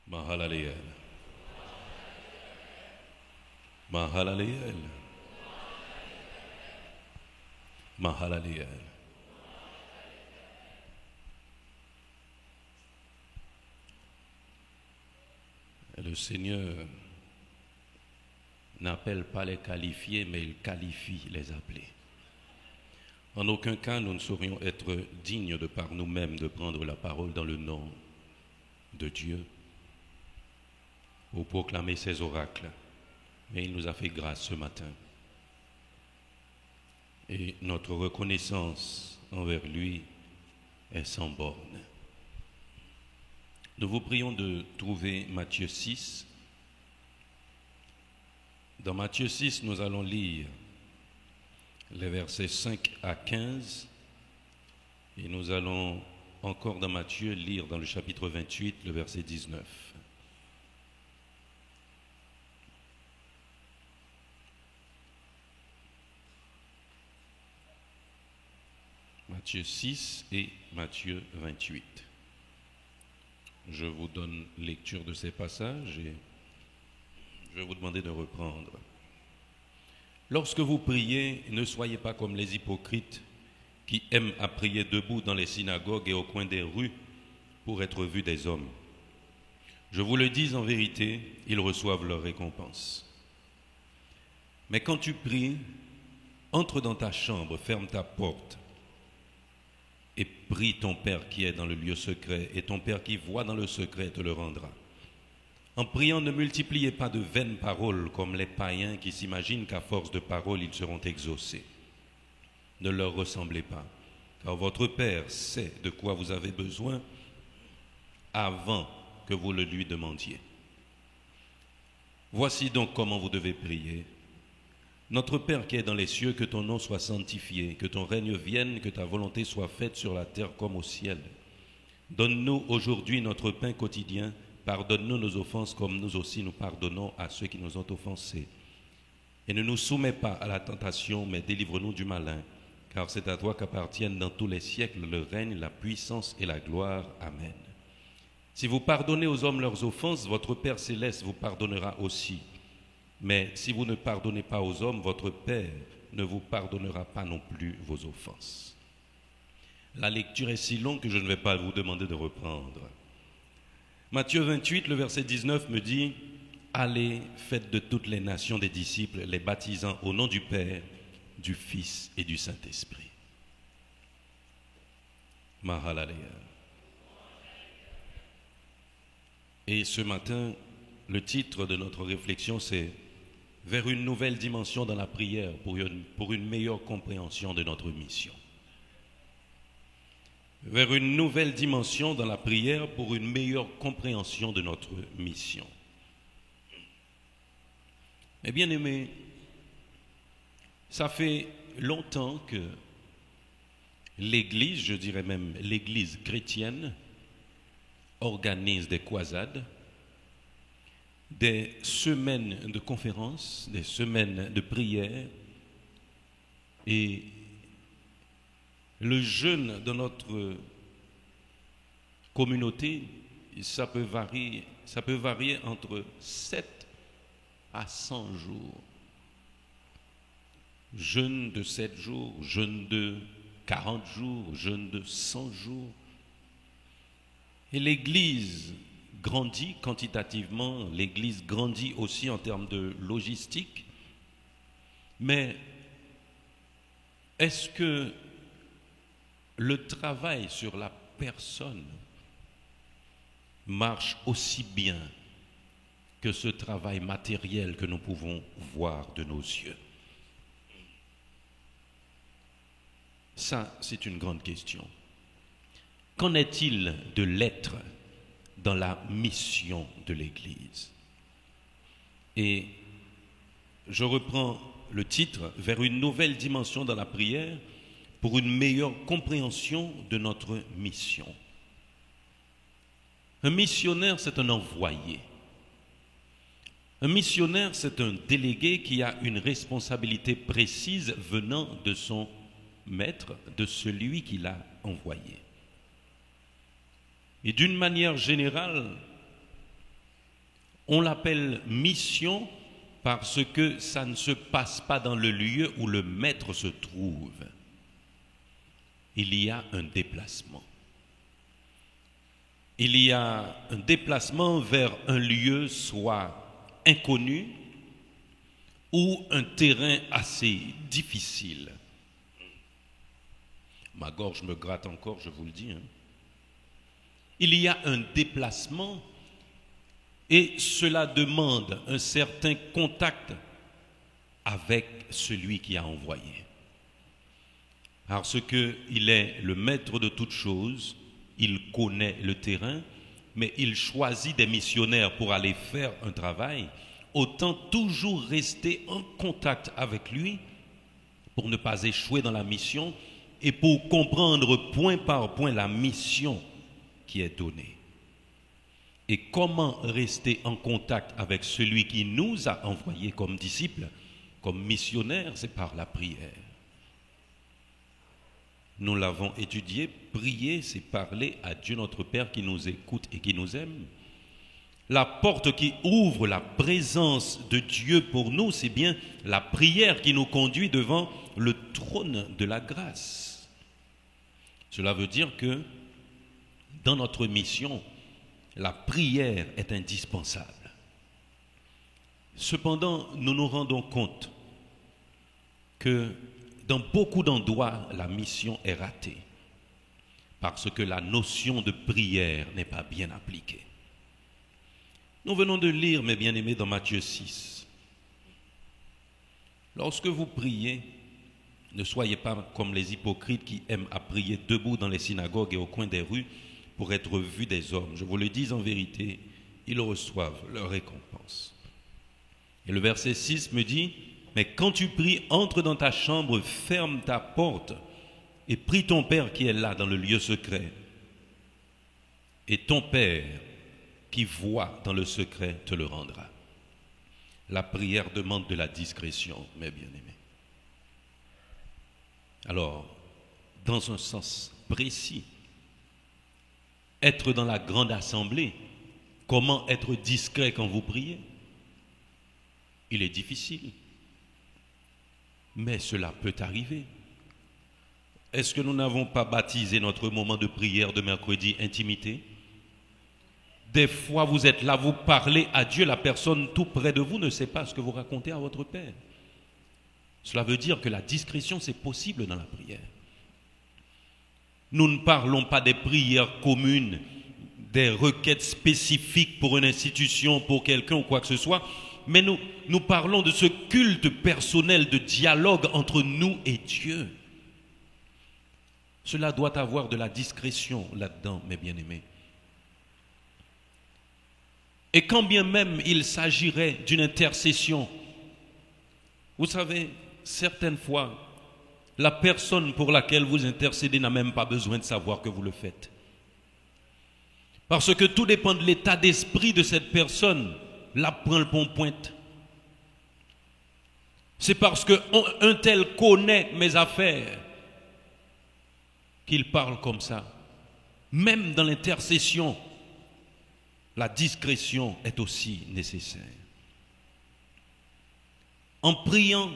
Mahalaleel. Mahalaleel. Mahalaleel. Le Seigneur n'appelle pas les qualifiés, mais il qualifie les appelés. En aucun cas, nous ne saurions être dignes de par nous-mêmes de prendre la parole dans le nom de Dieu ou proclamer ses oracles. Mais il nous a fait grâce ce matin. Et notre reconnaissance envers lui est sans borne. Nous vous prions de trouver Matthieu 6. Dans Matthieu 6, nous allons lire les versets 5 à 15. Et nous allons encore dans Matthieu lire dans le chapitre 28, le verset 19. Matthieu 6 et Matthieu 28. Je vous donne lecture de ces passages et je vais vous demander de reprendre. Lorsque vous priez, ne soyez pas comme les hypocrites qui aiment à prier debout dans les synagogues et au coin des rues pour être vus des hommes. Je vous le dis en vérité, ils reçoivent leur récompense. Mais quand tu pries, entre dans ta chambre, ferme ta porte et prie ton Père qui est dans le lieu secret, et ton Père qui voit dans le secret te le rendra. En priant, ne multipliez pas de vaines paroles comme les païens qui s'imaginent qu'à force de paroles, ils seront exaucés. Ne leur ressemblez pas, car votre Père sait de quoi vous avez besoin avant que vous le lui demandiez. Voici donc comment vous devez prier. Notre Père qui est dans les cieux, que ton nom soit sanctifié, que ton règne vienne, que ta volonté soit faite sur la terre comme au ciel. Donne-nous aujourd'hui notre pain quotidien. Pardonne-nous nos offenses comme nous aussi nous pardonnons à ceux qui nous ont offensés. Et ne nous soumets pas à la tentation, mais délivre-nous du malin, car c'est à toi qu'appartiennent dans tous les siècles le règne, la puissance et la gloire. Amen. Si vous pardonnez aux hommes leurs offenses, votre Père céleste vous pardonnera aussi. Mais si vous ne pardonnez pas aux hommes, votre Père ne vous pardonnera pas non plus vos offenses. La lecture est si longue que je ne vais pas vous demander de reprendre. Matthieu 28, le verset 19 me dit « Allez, faites de toutes les nations des disciples, les baptisant au nom du Père, du Fils et du Saint-Esprit. » Mahalalea. Et ce matin, le titre de notre réflexion, c'est « Vers une nouvelle dimension dans la prière pour une meilleure compréhension de notre mission ». Vers une nouvelle dimension dans la prière pour une meilleure compréhension de notre mission. Mais bien aimés, ça fait longtemps que l'Église, je dirais même l'Église chrétienne, organise des croisades, des semaines de conférences, des semaines de prière, et le jeûne de notre communauté, ça peut varier entre 7 à 100 jours. Jeûne de 7 jours, jeûne de 40 jours, jeûne de 100 jours. Et l'Église grandit quantitativement, l'Église grandit aussi en termes de logistique. Mais est-ce que le travail sur la personne marche aussi bien que ce travail matériel que nous pouvons voir de nos yeux? Ça, c'est une grande question. Qu'en est-il de l'être dans la mission de l'Église? Et je reprends le titre « Vers une nouvelle dimension dans la prière » pour une meilleure compréhension de notre mission. Un missionnaire, c'est un envoyé. Un missionnaire, c'est un délégué qui a une responsabilité précise venant de son maître, de celui qui l'a envoyé. Et d'une manière générale, On l'appelle mission parce que ça ne se passe pas dans le lieu où le maître se trouve. Il y a un déplacement. Il y a un déplacement vers un lieu soit inconnu ou un terrain assez difficile. Ma gorge me gratte encore, je vous le dis. Il y a un déplacement et cela demande un certain contact avec celui qui a envoyé. Parce qu'il est le maître de toutes choses, il connaît le terrain, mais il choisit des missionnaires pour aller faire un travail. Autant toujours rester en contact avec lui pour ne pas échouer dans la mission et pour comprendre point par point la mission qui est donnée. Et comment rester en contact avec celui qui nous a envoyés comme disciples, comme missionnaires, c'est par la prière. Nous l'avons étudié, prier, c'est parler à Dieu notre Père qui nous écoute et qui nous aime. La porte qui ouvre la présence de Dieu pour nous, c'est bien la prière qui nous conduit devant le trône de la grâce. Cela veut dire que dans notre mission, la prière est indispensable. Cependant, nous nous rendons compte que dans beaucoup d'endroits, la mission est ratée parce que la notion de prière n'est pas bien appliquée. Nous venons de lire, mes bien-aimés, dans Matthieu 6. Lorsque vous priez, ne soyez pas comme les hypocrites qui aiment à prier debout dans les synagogues et au coin des rues pour être vus des hommes. Je vous le dis en vérité, ils reçoivent leur récompense. Et le verset 6 me dit, mais quand tu pries, entre dans ta chambre, ferme ta porte et prie ton Père qui est là dans le lieu secret. Et ton Père qui voit dans le secret te le rendra. La prière demande de la discrétion, mes bien-aimés. Alors, dans un sens précis, être dans la grande assemblée, comment être discret quand vous priez? Il est difficile. Mais cela peut arriver. Est-ce que nous n'avons pas baptisé notre moment de prière de mercredi intimité? Des fois, vous êtes là, vous parlez à Dieu, la personne tout près de vous ne sait pas ce que vous racontez à votre Père. Cela veut dire que la discrétion, c'est possible dans la prière. Nous ne parlons pas des prières communes, des requêtes spécifiques pour une institution, pour quelqu'un ou quoi que ce soit, mais nous parlons de ce culte personnel de dialogue entre nous et Dieu. Cela doit avoir de la discrétion là-dedans, mes bien-aimés. Et quand bien même il s'agirait d'une intercession, vous savez, certaines fois, la personne pour laquelle vous intercédez n'a même pas besoin de savoir que vous le faites. Parce que tout dépend de l'état d'esprit de cette personne. Là, prend le bon pointe. C'est parce qu'un tel connaît mes affaires qu'il parle comme ça. Même dans l'intercession, la discrétion est aussi nécessaire. En priant,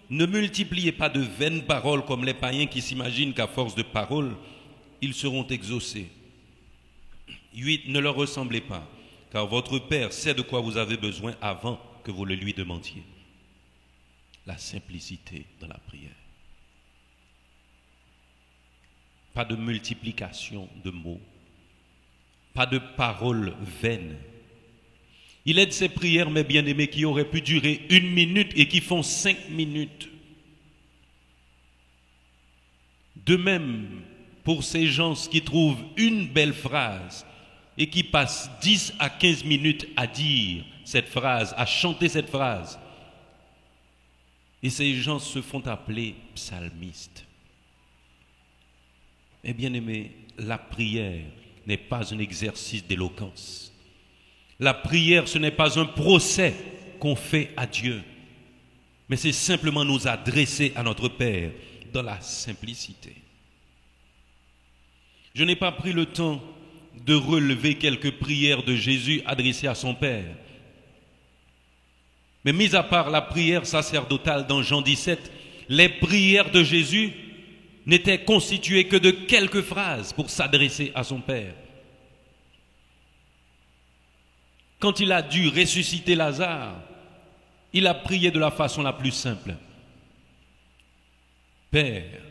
ne multipliez pas de vaines paroles comme les païens qui s'imaginent qu'à force de paroles, ils seront exaucés. 8. Ne leur ressemblez pas, car votre Père sait de quoi vous avez besoin avant que vous le lui demandiez. La simplicité dans la prière. Pas de multiplication de mots, pas de paroles vaines. Il est de ces prières, mes bien-aimés, qui auraient pu durer 1 minute et qui font 5 minutes. De même, pour ces gens qui trouvent une belle phrase et qui passent 10 à 15 minutes à dire cette phrase, à chanter cette phrase. Et ces gens se font appeler psalmistes. Mais bien-aimés, la prière n'est pas un exercice d'éloquence. La prière, ce n'est pas un procès qu'on fait à Dieu, mais c'est simplement nous adresser à notre Père dans la simplicité. Je n'ai pas pris le temps de relever quelques prières de Jésus adressées à son Père, Mais mis à part la prière sacerdotale dans Jean 17, les prières de Jésus n'étaient constituées que de quelques phrases pour s'adresser à son Père. Quand il a dû ressusciter Lazare, il a prié de la façon la plus simple. Père,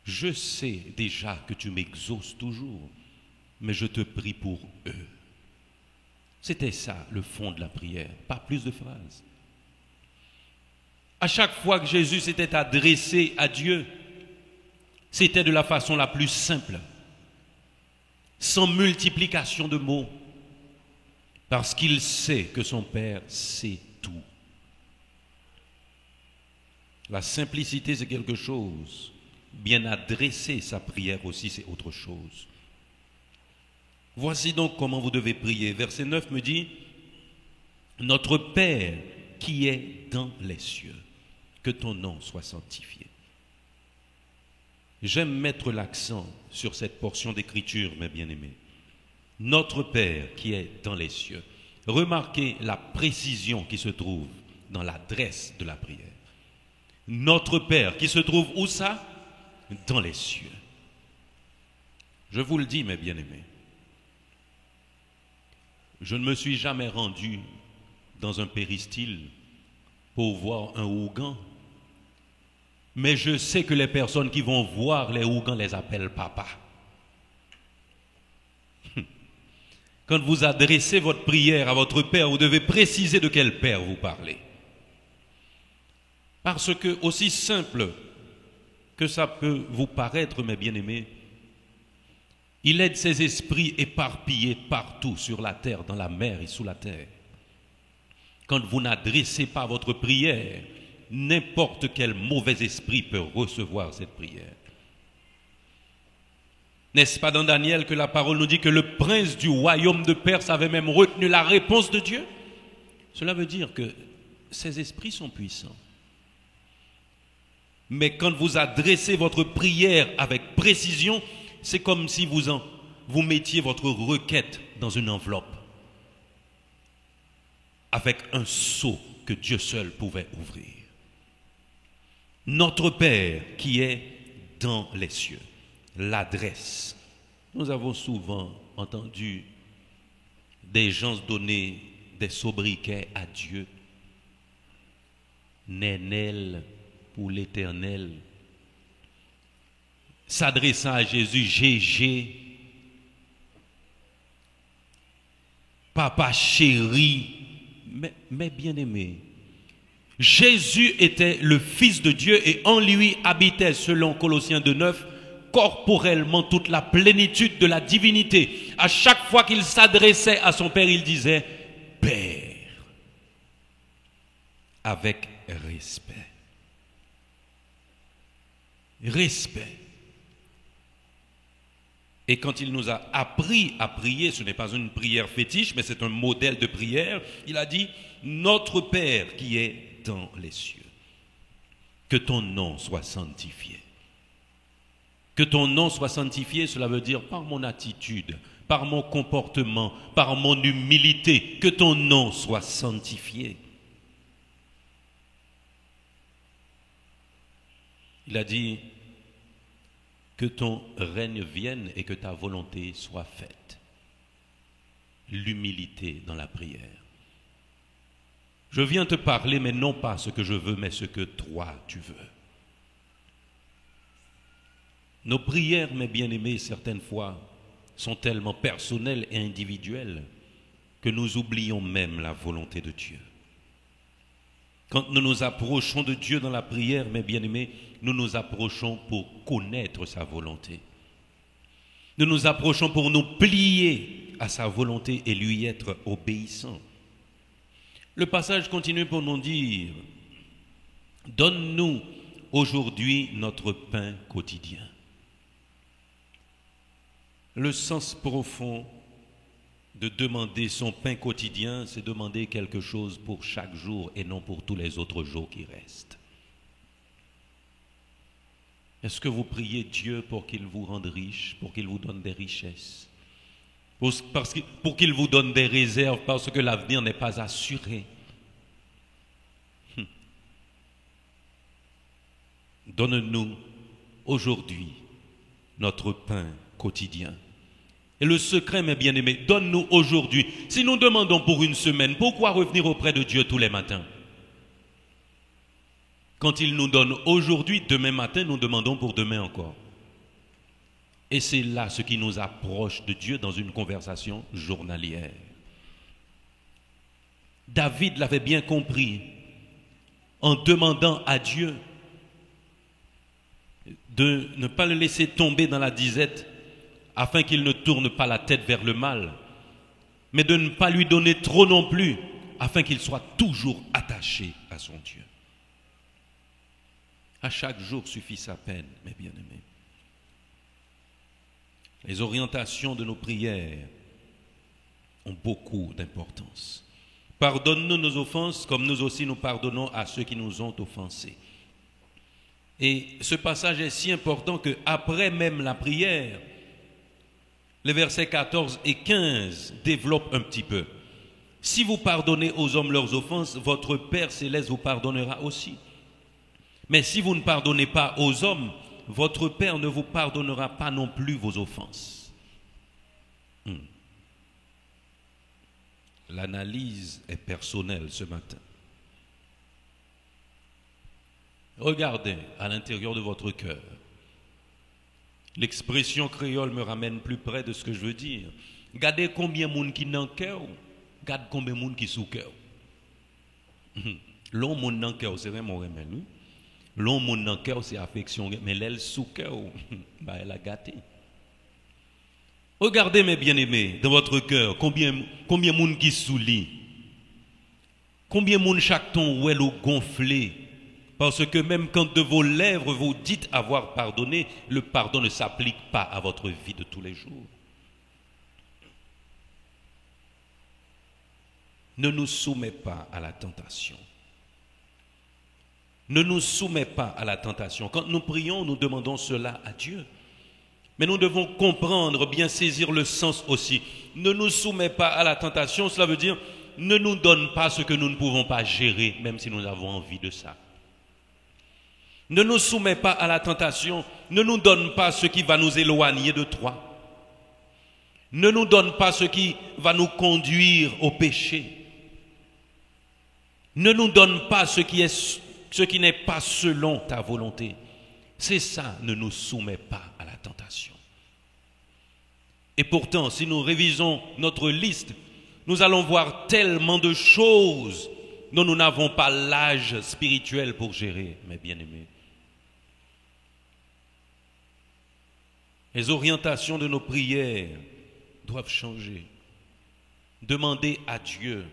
je sais déjà que tu m'exauces toujours, mais je te prie pour eux. C'était ça le fond de la prière, pas plus de phrases. À chaque fois que Jésus s'était adressé à Dieu, c'était de la façon la plus simple, sans multiplication de mots, parce qu'il sait que son Père sait tout. La simplicité, c'est quelque chose. Bien adresser sa prière aussi, c'est autre chose. Voici donc comment vous devez prier. Verset 9 me dit, « Notre Père qui est dans les cieux, que ton nom soit sanctifié. » J'aime mettre l'accent sur cette portion d'écriture, mes bien-aimés. Notre Père qui est dans les cieux. Remarquez la précision qui se trouve dans l'adresse de la prière. Notre Père qui se trouve où ça? Dans les cieux. Je vous le dis, mes bien-aimés, je ne me suis jamais rendu dans un péristyle pour voir un Ougan, mais je sais que les personnes qui vont voir les Ougans les appellent papa. Quand vous adressez votre prière à votre Père, vous devez préciser de quel Père vous parlez. Parce que, aussi simple que ça peut vous paraître, mes bien-aimés, il aide ses esprits éparpillés partout sur la terre, dans la mer et sous la terre. Quand vous n'adressez pas votre prière, n'importe quel mauvais esprit peut recevoir cette prière. N'est-ce pas dans Daniel que la parole nous dit que le prince du royaume de Perse avait même retenu la réponse de Dieu? Cela veut dire que ces esprits sont puissants. Mais quand vous adressez votre prière avec précision, c'est comme si vous mettiez votre requête dans une enveloppe avec un sceau que Dieu seul pouvait ouvrir. Notre Père qui est dans les cieux. L'adresse. Nous avons souvent entendu des gens donner des sobriquets à Dieu. Nénel pour l'Éternel. S'adressant à Jésus, Gégé, Papa chéri, mais bien-aimé. Jésus était le Fils de Dieu et en lui habitait, selon Colossiens 2,9, corporellement toute la plénitude de la divinité. À chaque fois qu'il s'adressait à son Père, il disait « Père » avec respect. Respect. Et quand il nous a appris à prier, ce n'est pas une prière fétiche, mais c'est un modèle de prière, il a dit « Notre Père qui est dans les cieux, que ton nom soit sanctifié. » Que ton nom soit sanctifié, cela veut dire par mon attitude, par mon comportement, par mon humilité, que ton nom soit sanctifié. Il a dit que ton règne vienne et que ta volonté soit faite. L'humilité dans la prière. Je viens te parler, mais non pas ce que je veux, mais ce que toi tu veux. Nos prières, mes bien-aimés, certaines fois, sont tellement personnelles et individuelles que nous oublions même la volonté de Dieu. Quand nous nous approchons de Dieu dans la prière, mes bien-aimés, nous nous approchons pour connaître sa volonté. Nous nous approchons pour nous plier à sa volonté et lui être obéissants. Le passage continue pour nous dire « Donne-nous aujourd'hui notre pain quotidien ». Le sens profond de demander son pain quotidien, c'est demander quelque chose pour chaque jour et non pour tous les autres jours qui restent. Est-ce que vous priez Dieu pour qu'il vous rende riche, pour qu'il vous donne des richesses, pour qu'il vous donne des réserves parce que l'avenir n'est pas assuré? donne-nous aujourd'hui notre pain quotidien. Et le secret, mes bien-aimés, donne-nous aujourd'hui. Si nous demandons pour une semaine, pourquoi revenir auprès de Dieu tous les matins? Quand il nous donne aujourd'hui, demain matin, nous demandons pour demain encore. Et c'est là ce qui nous approche de Dieu dans une conversation journalière. David l'avait bien compris en demandant à Dieu de ne pas le laisser tomber dans la disette afin qu'il ne tourne pas la tête vers le mal, mais de ne pas lui donner trop non plus afin qu'il soit toujours attaché à son Dieu. À chaque jour suffit sa peine, mes bien-aimés. Les orientations de nos prières ont beaucoup d'importance. Pardonne-nous nos offenses comme nous aussi nous pardonnons à ceux qui nous ont offensés. Et ce passage est si important qu'après même la prière, les versets 14 et 15 développent un petit peu. Si vous pardonnez aux hommes leurs offenses, votre Père céleste vous pardonnera aussi. Mais si vous ne pardonnez pas aux hommes, votre Père ne vous pardonnera pas non plus vos offenses. L'analyse est personnelle ce matin. Regardez à l'intérieur de votre cœur. L'expression créole me ramène plus près de ce que je veux dire. Regardez combien de monde qui dans le cœur, regardez combien de monde qui sous cœur. L'homme monde dans le cœur, c'est vraiment remède. L'homme monde dans le cœur, c'est affection, mais l'aile sous cœur, bah elle a gâté. Regardez mes bien-aimés dans votre cœur, combien de monde qui sous lit. Combien de monde chaque ton ou elle gonflé. Parce que même quand de vos lèvres vous dites avoir pardonné, le pardon ne s'applique pas à votre vie de tous les jours. Ne nous soumets pas à la tentation. Ne nous soumets pas à la tentation. Quand nous prions, nous demandons cela à Dieu. Mais nous devons comprendre, bien saisir le sens aussi. Ne nous soumets pas à la tentation, cela veut dire ne nous donne pas ce que nous ne pouvons pas gérer, même si nous avons envie de ça. Ne nous soumets pas à la tentation, ne nous donne pas ce qui va nous éloigner de toi. Ne nous donne pas ce qui va nous conduire au péché. Ne nous donne pas ce qui n'est pas selon ta volonté. C'est ça, ne nous soumets pas à la tentation. Et pourtant, si nous révisons notre liste, nous allons voir tellement de choses dont nous n'avons pas l'âge spirituel pour gérer, mes bien-aimés. Les orientations de nos prières doivent changer. Demandez à Dieu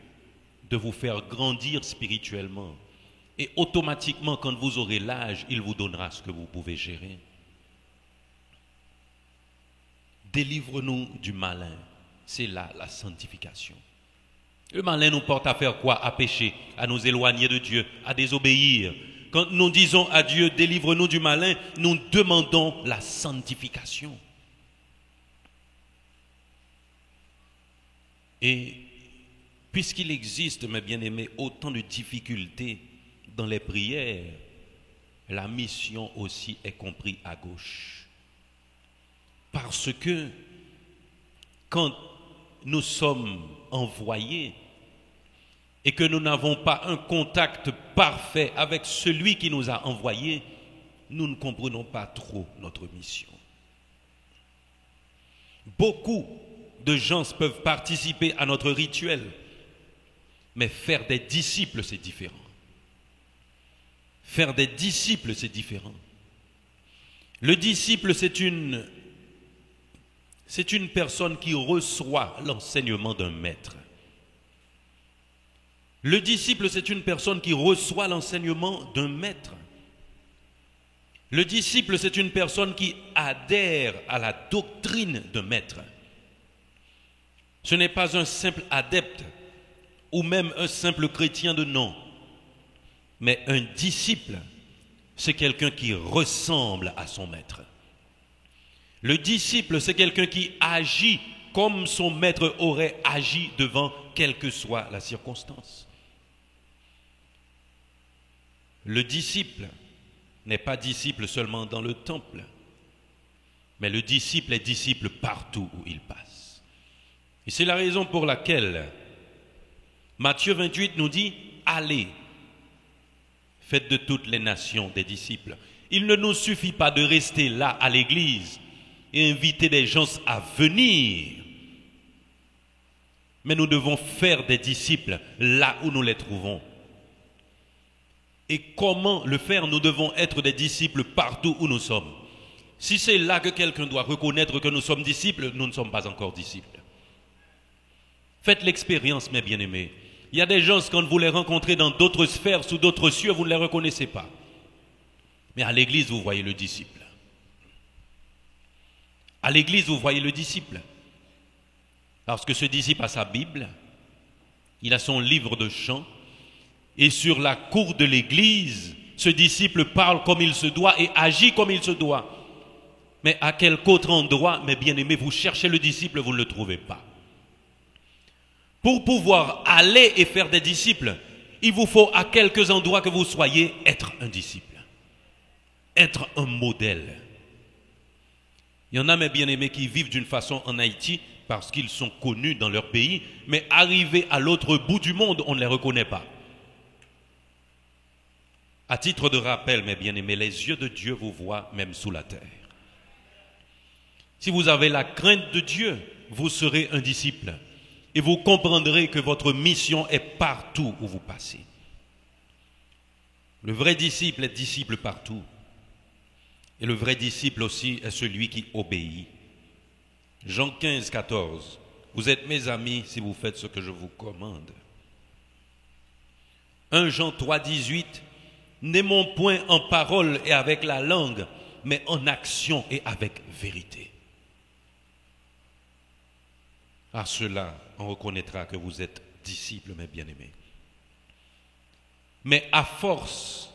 de vous faire grandir spirituellement. Et automatiquement, quand vous aurez l'âge, il vous donnera ce que vous pouvez gérer. Délivre-nous du malin. C'est là la sanctification. Le malin nous porte à faire quoi? À pécher, à nous éloigner de Dieu, à désobéir. Quand nous disons à Dieu, délivre-nous du malin, nous demandons la sanctification. Et puisqu'il existe, mes bien-aimés, autant de difficultés dans les prières, la mission aussi est comprise à gauche. Parce que quand nous sommes envoyés et que nous n'avons pas un contact parfait avec celui qui nous a envoyés, nous ne comprenons pas trop notre mission. Beaucoup de gens peuvent participer à notre rituel, mais faire des disciples, c'est différent. Faire des disciples, c'est différent. Le disciple, c'est une personne qui reçoit l'enseignement d'un maître. Le disciple, c'est une personne qui reçoit l'enseignement d'un maître. Le disciple, c'est une personne qui adhère à la doctrine d'un maître. Ce n'est pas un simple adepte ou même un simple chrétien de nom. Mais un disciple, c'est quelqu'un qui ressemble à son maître. Le disciple, c'est quelqu'un qui agit comme son maître aurait agi devant quelle que soit la circonstance. Le disciple, n'est pas disciple seulement dans le temple, mais le disciple est disciple partout où il passe. Et c'est la raison pour laquelle Matthieu 28 nous dit « Allez, faites de toutes les nations des disciples ». Il ne nous suffit pas de rester là à l'église et inviter des gens à venir, mais nous devons faire des disciples là où nous les trouvons. Et comment le faire? Nous devons être des disciples partout où nous sommes. Si c'est là que quelqu'un doit reconnaître que nous sommes disciples, nous ne sommes pas encore disciples. Faites l'expérience, mes bien-aimés. Il y a des gens, quand vous les rencontrez dans d'autres sphères, sous d'autres cieux, vous ne les reconnaissez pas. Mais à l'église, vous voyez le disciple. À l'église, vous voyez le disciple. Parce que ce disciple a sa Bible, il a son livre de chant, et sur la cour de l'église, ce disciple parle comme il se doit et agit comme il se doit. Mais à quelque autre endroit, mes bien-aimés, vous cherchez le disciple, vous ne le trouvez pas. Pour pouvoir aller et faire des disciples, il vous faut à quelques endroits que vous soyez être un disciple, être un modèle. Il y en a, mes bien-aimés, qui vivent d'une façon en Haïti parce qu'ils sont connus dans leur pays, mais arrivés à l'autre bout du monde, on ne les reconnaît pas. À titre de rappel, mes bien-aimés, les yeux de Dieu vous voient même sous la terre. Si vous avez la crainte de Dieu, vous serez un disciple. Et vous comprendrez que votre mission est partout où vous passez. Le vrai disciple est disciple partout. Et le vrai disciple aussi est celui qui obéit. Jean 15, 14. Vous êtes mes amis si vous faites ce que je vous commande. 1 Jean 3, 18. N'aimons point en parole et avec la langue, mais en action et avec vérité. À cela, on reconnaîtra que vous êtes disciples, mes bien-aimés. Mais à force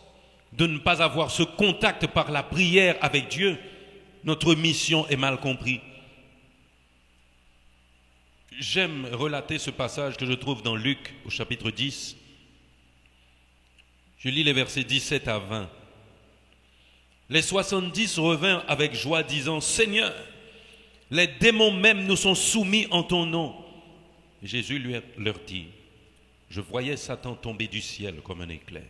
de ne pas avoir ce contact par la prière avec Dieu, notre mission est mal comprise. J'aime relater ce passage que je trouve dans Luc au chapitre 10. Je lis les versets 17 à 20. Les 70 revinrent avec joie disant « Seigneur, les démons même nous sont soumis en ton nom. » Jésus leur dit, je voyais Satan tomber du ciel comme un éclair.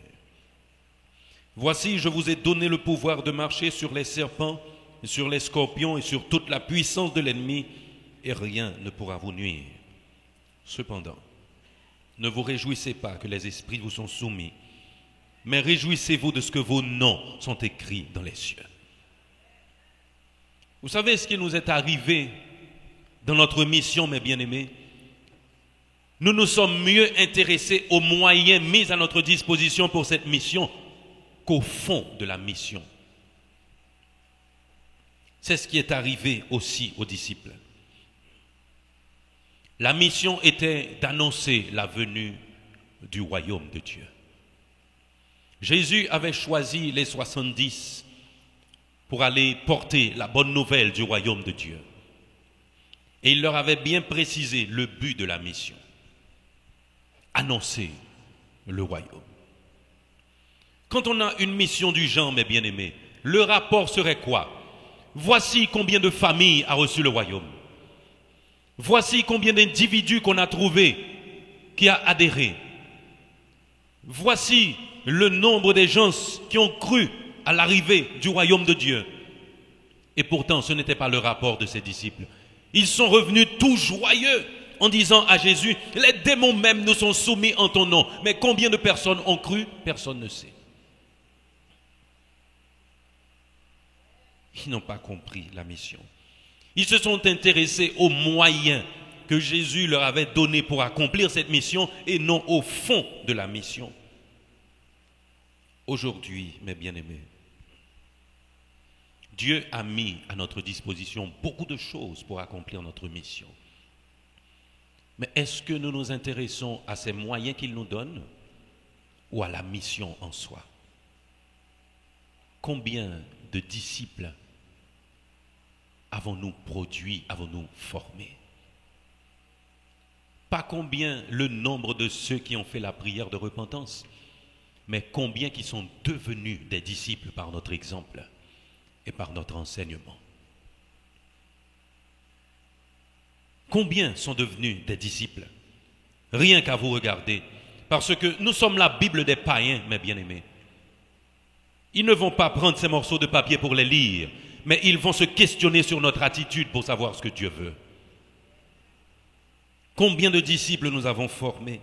Voici, je vous ai donné le pouvoir de marcher sur les serpents, sur les scorpions et sur toute la puissance de l'ennemi, et rien ne pourra vous nuire. Cependant, ne vous réjouissez pas que les esprits vous sont soumis, mais réjouissez-vous de ce que vos noms sont écrits dans les cieux. Vous savez ce qui nous est arrivé dans notre mission, mes bien-aimés? Nous nous sommes mieux intéressés aux moyens mis à notre disposition pour cette mission qu'au fond de la mission. C'est ce qui est arrivé aussi aux disciples. La mission était d'annoncer la venue du royaume de Dieu. Jésus avait choisi les 70 pour aller porter la bonne nouvelle du royaume de Dieu. Et il leur avait bien précisé le but de la mission. Annoncer le royaume. Quand on a une mission du genre, mes bien-aimés, le rapport serait quoi? Voici combien de familles a reçu le royaume. Voici combien d'individus qu'on a trouvé qui a adhéré. Voici le nombre des gens qui ont cru à l'arrivée du royaume de Dieu. Et pourtant, ce n'était pas le rapport de ses disciples. Ils sont revenus tout joyeux en disant à Jésus, les démons même nous sont soumis en ton nom. Mais combien de personnes ont cru? Personne ne sait. Ils n'ont pas compris la mission. Ils se sont intéressés aux moyens que Jésus leur avait donnés pour accomplir cette mission et non au fond de la mission. Aujourd'hui, mes bien-aimés, Dieu a mis à notre disposition beaucoup de choses pour accomplir notre mission. Mais est-ce que nous nous intéressons à ces moyens qu'il nous donne ou à la mission en soi? Combien de disciples avons-nous produit, avons-nous formé? Pas combien le nombre de ceux qui ont fait la prière de repentance, mais combien qui sont devenus des disciples par notre exemple et par notre enseignement. Combien sont devenus des disciples? Rien qu'à vous regarder. Parce que nous sommes la Bible des païens, mes bien-aimés. Ils ne vont pas prendre ces morceaux de papier pour les lire, mais ils vont se questionner sur notre attitude pour savoir ce que Dieu veut. Combien de disciples nous avons formés?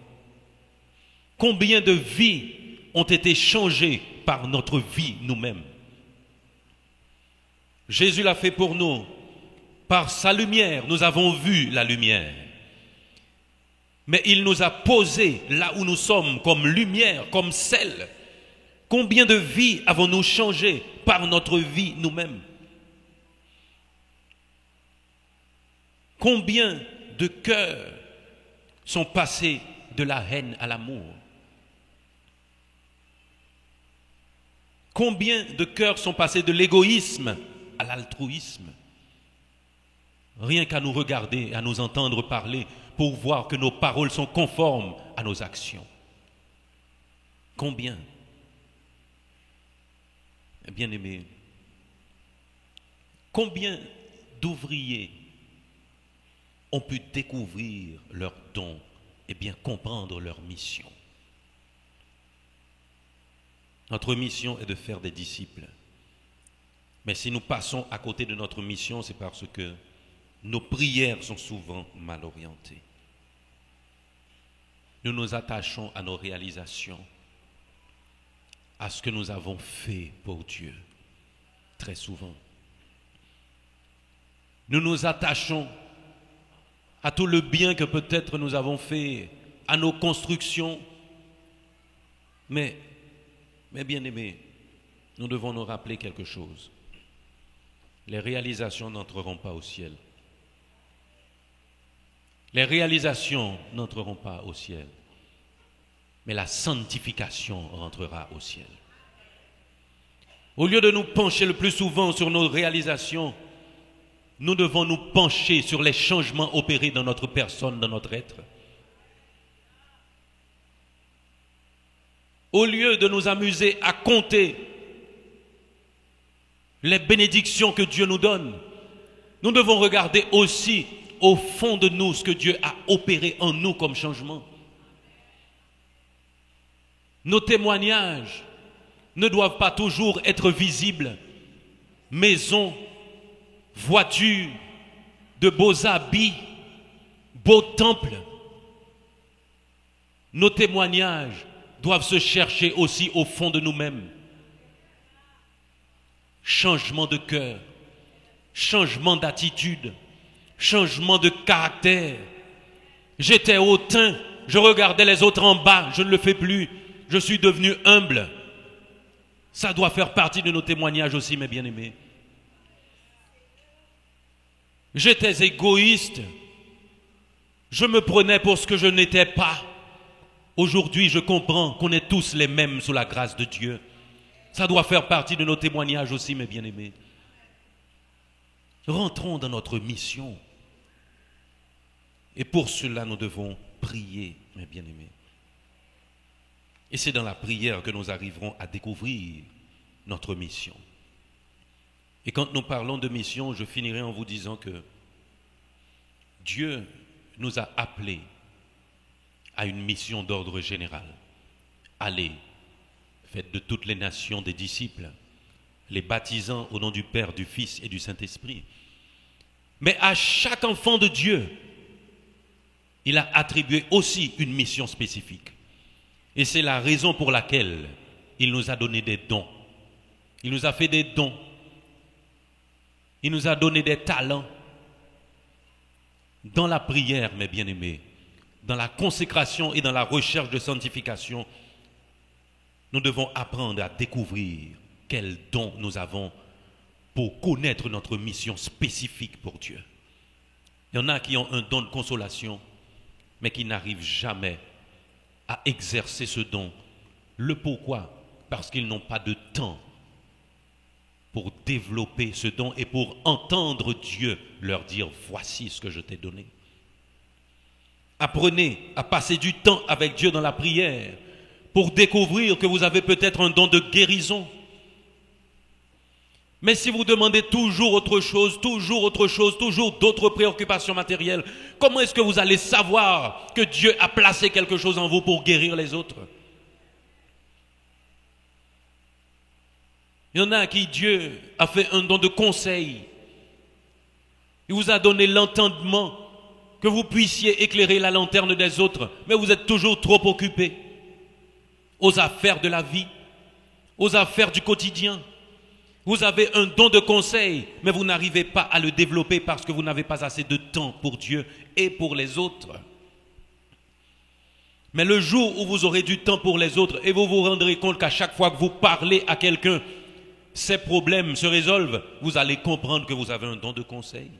Combien de vies ont été changées par notre vie nous-mêmes? Jésus l'a fait pour nous. Par sa lumière, nous avons vu la lumière. Mais il nous a posés là où nous sommes comme lumière, comme sel. Combien de vies avons-nous changé par notre vie nous-mêmes? Combien de cœurs sont passés de la haine à l'amour? Combien de cœurs sont passés de l'égoïsme à l'altruisme? Rien qu'à nous regarder, à nous entendre parler, pour voir que nos paroles sont conformes à nos actions. Combien? Bien-aimés, combien d'ouvriers ont pu découvrir leurs dons et bien comprendre leur mission? Notre mission est de faire des disciples. Mais si nous passons à côté de notre mission, c'est parce que nos prières sont souvent mal orientées. Nous nous attachons à nos réalisations, à ce que nous avons fait pour Dieu, très souvent. Nous nous attachons à tout le bien que peut-être nous avons fait, à nos constructions. Mais bien-aimés, nous devons nous rappeler quelque chose. Les réalisations n'entreront pas au ciel. Les réalisations n'entreront pas au ciel, mais la sanctification rentrera au ciel. Au lieu de nous pencher le plus souvent sur nos réalisations, nous devons nous pencher sur les changements opérés dans notre personne, dans notre être. Au lieu de nous amuser à compter les bénédictions que Dieu nous donne, nous devons regarder aussi au fond de nous ce que Dieu a opéré en nous comme changement. Nos témoignages ne doivent pas toujours être visibles. Maisons, voitures, de beaux habits, beaux temples. Nos témoignages doivent se chercher aussi au fond de nous-mêmes. Changement de cœur, changement d'attitude, changement de caractère. J'étais hautain, je regardais les autres en bas, je ne le fais plus. Je suis devenu humble. Ça doit faire partie de nos témoignages aussi, mes bien-aimés. J'étais égoïste. Je me prenais pour ce que je n'étais pas. Aujourd'hui, je comprends qu'on est tous les mêmes sous la grâce de Dieu. Ça doit faire partie de nos témoignages aussi, mes bien-aimés. Rentrons dans notre mission. Et pour cela, nous devons prier, mes bien-aimés. Et c'est dans la prière que nous arriverons à découvrir notre mission. Et quand nous parlons de mission, je finirai en vous disant que Dieu nous a appelés à une mission d'ordre général. Allez, faites de toutes les nations des disciples, les baptisant au nom du Père, du Fils et du Saint-Esprit. Mais à chaque enfant de Dieu, il a attribué aussi une mission spécifique. Et c'est la raison pour laquelle il nous a donné des dons. Il nous a fait des dons. Il nous a donné des talents. Dans la prière, mes bien-aimés, dans la consécration et dans la recherche de sanctification, nous devons apprendre à découvrir quels dons nous avons pour connaître notre mission spécifique pour Dieu. Il y en a qui ont un don de consolation, mais qui n'arrivent jamais à exercer ce don. Le pourquoi? Parce qu'ils n'ont pas de temps pour développer ce don et pour entendre Dieu leur dire « Voici ce que je t'ai donné ». Apprenez à passer du temps avec Dieu dans la prière pour découvrir que vous avez peut-être un don de guérison. Mais si vous demandez toujours autre chose, toujours d'autres préoccupations matérielles, comment est-ce que vous allez savoir que Dieu a placé quelque chose en vous pour guérir les autres? Il y en a à qui Dieu a fait un don de conseil. Il vous a donné l'entendement que vous puissiez éclairer la lanterne des autres, mais vous êtes toujours trop occupés aux affaires de la vie, aux affaires du quotidien. Vous avez un don de conseil, mais vous n'arrivez pas à le développer parce que vous n'avez pas assez de temps pour Dieu et pour les autres. Mais le jour où vous aurez du temps pour les autres et vous vous rendrez compte qu'à chaque fois que vous parlez à quelqu'un, ces problèmes se résolvent, vous allez comprendre que vous avez un don de conseil.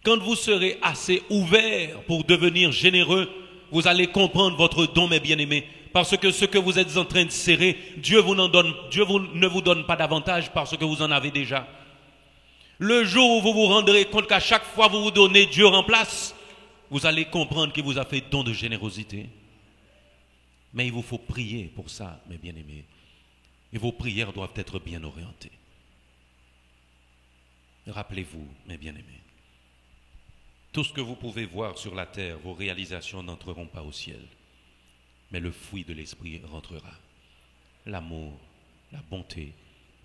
Quand vous serez assez ouvert pour devenir généreux, vous allez comprendre votre don, mes bien-aimés. Parce que ce que vous êtes en train de serrer, Dieu ne vous donne pas davantage parce que vous en avez déjà. Le jour où vous vous rendrez compte qu'à chaque fois que vous vous donnez, Dieu remplace, vous allez comprendre qu'il vous a fait don de générosité. Mais il vous faut prier pour ça, mes bien-aimés. Et vos prières doivent être bien orientées. Rappelez-vous, mes bien-aimés, tout ce que vous pouvez voir sur la terre, vos réalisations n'entreront pas au ciel. Mais le fruit de l'esprit rentrera. L'amour, la bonté,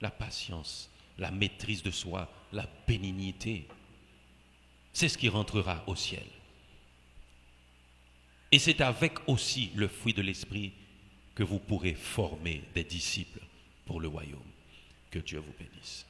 la patience, la maîtrise de soi, la bénignité. C'est ce qui rentrera au ciel. Et c'est avec aussi le fruit de l'esprit que vous pourrez former des disciples pour le royaume. Que Dieu vous bénisse.